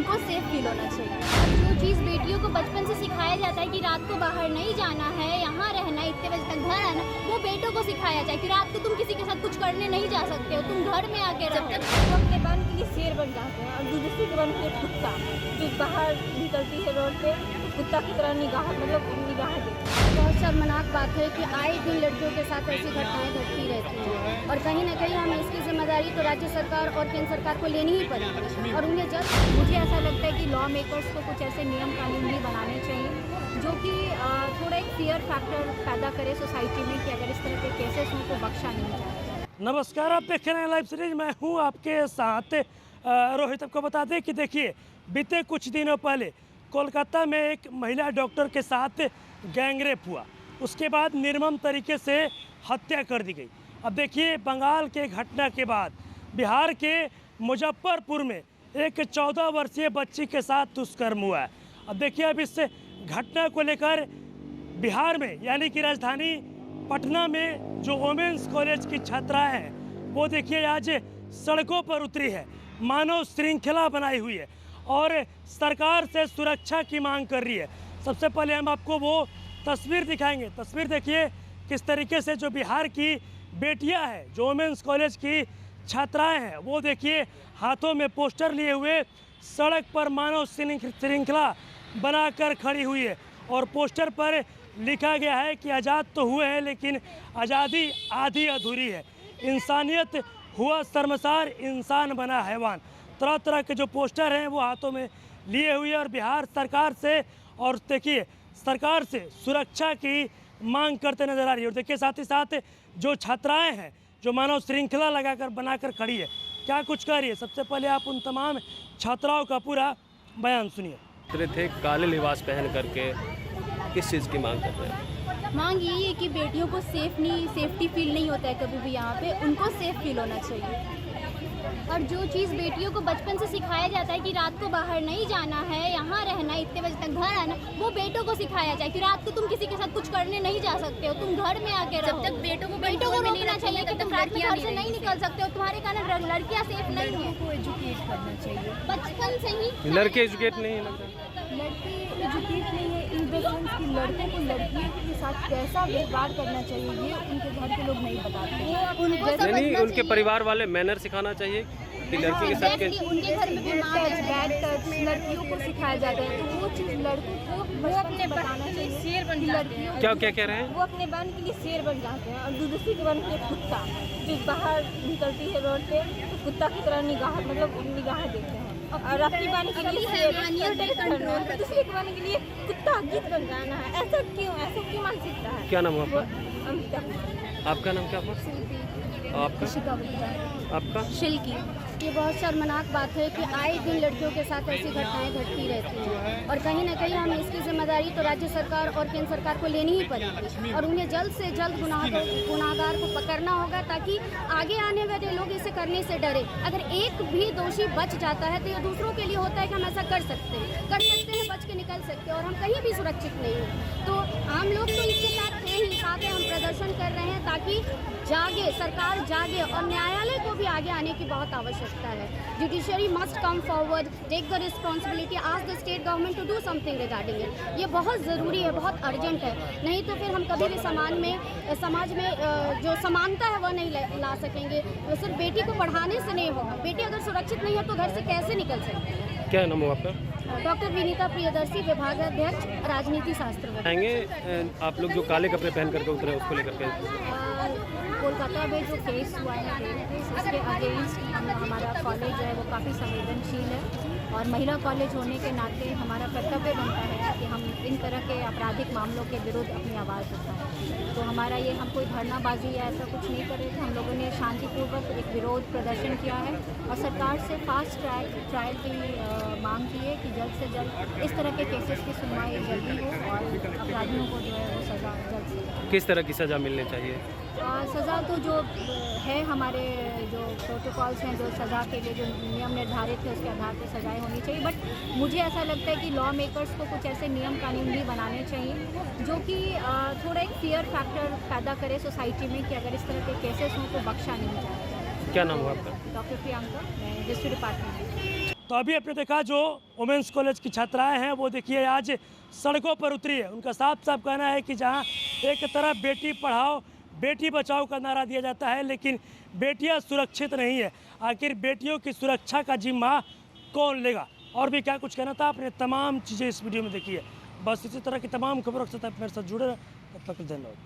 उनको safe feel होना चाहिए। जो चीज़ बेटियों को बचपन से सिखाया जाता है कि रात को बाहर नहीं जाना है, यहाँ रहना, इतने बजे तक घर आना, वो बेटों को सिखाया जाए कि रात को तुम किसी के साथ कुछ करने नहीं जा सकते हो, तुम घर में आके रहो। वो अपने बन के लिए शेर बन जाते हैं और दूसरी के बन के लिए कुत्ता, जो बाहर निकलती है रोड पे कुत्ता की तरह निगाह निगाह देती है। बहुत शर्मनाक बात है कि आए दिन लड़कियों के साथ ऐसी घटनाएं घटती रहती हैं और कहीं ना कहीं हमें इसकी जिम्मेदारी तो राज्य सरकार और केंद्र सरकार को लेनी ही पड़ेगी और उन्हें जल्द। मुझे ऐसा लगता है कि लॉ मेकर्स को कुछ ऐसे नियम कानून भी बनाने चाहिए जो कि थोड़ा एक फियर फैक्टर पैदा करे सोसाइटी में कि अगर इस तरह के केसेस हों तो बख्शा नहीं जाए। नमस्कार, आप देख रहे हैं लाइव सीरीज। मैं हूं आपके साथ रोहित। आपको बता दें कि देखिए, बीते कुछ दिनों पहले कोलकाता में एक महिला डॉक्टर के साथ गैंगरेप हुआ, उसके बाद निर्मम तरीके से हत्या कर दी गई। अब देखिए, बंगाल के घटना के बाद बिहार के मुजफ्फरपुर में एक 14 वर्षीय बच्ची के साथ दुष्कर्म हुआ है। अब देखिए, अब इस घटना को लेकर बिहार में यानी कि राजधानी पटना में जो वोमेंस कॉलेज की छात्राएं हैं वो देखिए आज सड़कों पर उतरी है, मानव श्रृंखला बनाई हुई है और सरकार से सुरक्षा की मांग कर रही है। सबसे पहले हम आपको वो तस्वीर दिखाएंगे। तस्वीर देखिए किस तरीके से जो बिहार की बेटियां हैं, जो वोमेंस कॉलेज की छात्राएं हैं, वो देखिए हाथों में पोस्टर लिए हुए सड़क पर मानव श्रृंखला बनाकर खड़ी हुई है और पोस्टर पर लिखा गया है कि आज़ाद तो हुए हैं लेकिन आज़ादी आधी अधूरी है, इंसानियत हुआ शर्मसार, इंसान बना हैवान। तरह तरह के जो पोस्टर हैं वो हाथों में लिए हुए और बिहार सरकार से और देखिए सरकार से सुरक्षा की मांग करते नजर आ रही है। और देखिए साथ ही साथ जो छात्राएं हैं जो मानव श्रृंखला लगाकर बनाकर खड़ी है, क्या कुछ कह रही है। सबसे पहले आप उन तमाम छात्राओं का पूरा बयान सुनिए। थे काले लिबास पहन करके किस चीज़ की मांग कर रहे हैं? मांग यही है कि बेटियों को सेफ्टी फील नहीं होता है कभी भी यहाँ पे, उनको सेफ फील होना चाहिए। और जो चीज़ बेटियों को बचपन से सिखाया जाता है कि रात को बाहर नहीं जाना है, यहाँ रहना, इतने बजे तक घर आना, वो बेटों को सिखाया जाए कि रात को तुम किसी के साथ कुछ करने नहीं जा सकते हो, तुम घर में आके रहो। जब तक बेटों को रोकना चाहिए कि तुम रात में घर से नहीं निकल सकते हो, तुम्हारे कारण लड़कियाँ सेफ नहीं है। को एजुकेट करना चाहिए बचपन से ही। लड़के एजुकेट नहीं है लग रहा है। लड़के एजुकेट नहीं है इन द सेंस कि लड़कों को लड़कियों के साथ कैसा व्यवहार करना चाहिए ये उनके घर के लोग नहीं बताते। नहीं, उनके परिवार वाले मैनर सिखाना चाहिए कि लड़की के साथ उनके घर में भी माँ है। बैड टच लड़कियों को सिखाया जाता है, तो वो चीज़ लड़कों को वो अपने बताना चाहिए। शेर बन लड़कियों क्या कह रहे हैं? वो अपने बन के लिए शेर बन जाते हैं और दूसरी के बन के लिए कुत्ता, जो बाहर निकलती है रोड पे तो कुत्ता की तरह निगाह देते हैं और अपनी बानी के लिए दूसरे के बानी के लिए कुत्ता गीत बन जाना है। ऐसा क्यों मानसिकता है? क्या नाम है आपका? आपका नाम क्या है? आपका? शिल्की। ये बहुत शर्मनाक बात है कि आए दिन लड़कियों के साथ ऐसी घटनाएं घटती रहती हैं और कहीं ना कहीं हमें इसकी जिम्मेदारी तो राज्य सरकार और केंद्र सरकार को लेनी ही पड़ेगी और उन्हें जल्द से जल्द गुनाहगार को पकड़ना होगा ताकि आगे आने वाले लोग इसे करने से डरे। अगर एक भी दोषी बच जाता है तो ये दूसरों के लिए होता है कि हम ऐसा कर सकते हैं, बच के निकल सकते हैं और हम कहीं भी सुरक्षित नहीं हैं। तो आम लोग तो इसके साथ ही साथ हम प्रदर्शन कर रहे हैं ताकि जागे, सरकार जागे और न्यायालय को भी आगे आने की बहुत आवश्यकता है। Judiciary must come forward, take the responsibility, ask the state government to do something regarding it. ये बहुत ज़रूरी है, बहुत अर्जेंट है, नहीं तो फिर हम कभी भी समाज में जो समानता है वह नहीं ला सकेंगे। तो सिर्फ बेटी को पढ़ाने से नहीं होगा, बेटी अगर सुरक्षित नहीं है तो घर से कैसे निकल सकती है। क्या नाम है आपका? डॉक्टर विनीता प्रियदर्शी, विभागाध्यक्ष राजनीति शास्त्र। आएंगे आप लोग जो काले कपड़े पहन करके उतरे उसको लेकर के कोलकाता में जो केस हुआ है उसके अगेंस्ट हमारा कॉलेज जो है वो काफ़ी संवेदनशील है और महिला कॉलेज होने के नाते हमारा कर्तव्य बनता है कि हम इन तरह के आपराधिक मामलों के विरुद्ध अपनी आवाज़ उठाएं। तो हमारा ये हम कोई धरनाबाजी या ऐसा कुछ नहीं कर रहे थे, हम लोगों ने शांतिपूर्वक एक विरोध प्रदर्शन किया है और सरकार से फास्ट ट्रायल की मांग की है कि जल्द से जल्द इस तरह के केसेस की सुनवाई जल्दी हो और अपराधियों को जो है वो सज़ा जल्द से जल्द। किस तरह की सज़ा मिलनी चाहिए? सज़ा तो जो है हमारे जो प्रोटोकॉल्स हैं, जो सज़ा के लिए जो नियम निर्धारित है उसके आधार पर सज़ाएं होनी चाहिए। बट मुझे ऐसा लगता है कि लॉ मेकर्स को कुछ ऐसे नियम कानून भी बनाने चाहिए जो कि थोड़ा एक फियर फैक्टर पैदा करे सोसाइटी में कि अगर इस तरह के केसेस हों तो बख्शा नहीं जाएगा। क्या नाम है आपका? डॉक्टर प्रियंका, मैं हिस्ट्री डिपार्टमेंट। तो अभी आपने देखा जो वुमेंस कॉलेज की छात्राएं हैं वो देखिए आज सड़कों पर उतरी है। उनका साफ साफ कहना है कि जहां एक तरफ बेटी पढ़ाओ बेटी बचाओ का नारा दिया जाता है, लेकिन बेटियां सुरक्षित नहीं है। आखिर बेटियों की सुरक्षा का जिम्मा कौन लेगा? और भी क्या कुछ कहना था आपने, तमाम चीज़ें इस वीडियो में देखिए। बस इसी तरह की तमाम खबरों के साथ आप मेरे साथ जुड़े रहें। तब तक धन्यवाद।